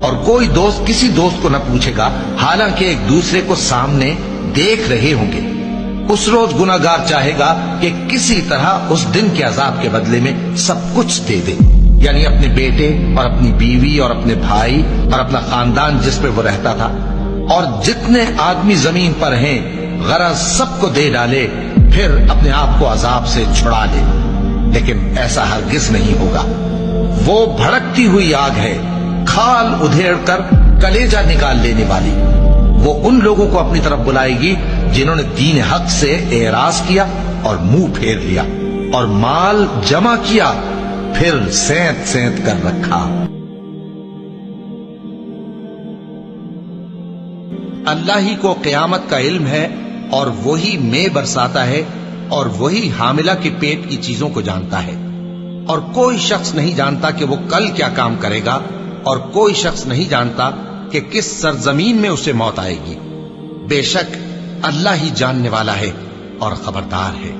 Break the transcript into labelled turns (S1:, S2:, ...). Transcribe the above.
S1: اور کوئی دوست کسی دوست کو نہ پوچھے گا، حالانکہ ایک دوسرے کو سامنے دیکھ رہے ہوں گے۔ اس روز گناہگار چاہے گا کہ کسی طرح اس دن کے عذاب کے بدلے میں سب کچھ دے دے، یعنی اپنے بیٹے اور اپنی بیوی اور اپنے بھائی اور اپنا خاندان جس پہ وہ رہتا تھا، اور جتنے آدمی زمین پر ہیں، غرض سب کو دے ڈالے، پھر اپنے آپ کو عذاب سے چھڑا لے۔ لیکن ایسا ہرگز نہیں ہوگا۔ وہ بھڑکتی ہوئی آگ ہے، کھال ادھیڑ کر کلیجہ نکال لینے والی۔ وہ ان لوگوں کو اپنی طرف بلائے گی جنہوں نے دین حق سے اعراض کیا اور منہ پھیر لیا، اور مال جمع کیا پھر سینت سینت کر رکھا۔ اللہ ہی کو قیامت کا علم ہے، اور وہی مے برساتا ہے، اور وہی حاملہ کے پیٹ کی چیزوں کو جانتا ہے، اور کوئی شخص نہیں جانتا کہ وہ کل کیا کام کرے گا، اور کوئی شخص نہیں جانتا کہ کس سرزمین میں اسے موت آئے گی۔ بے شک اللہ ہی جاننے والا ہے اور خبردار ہے۔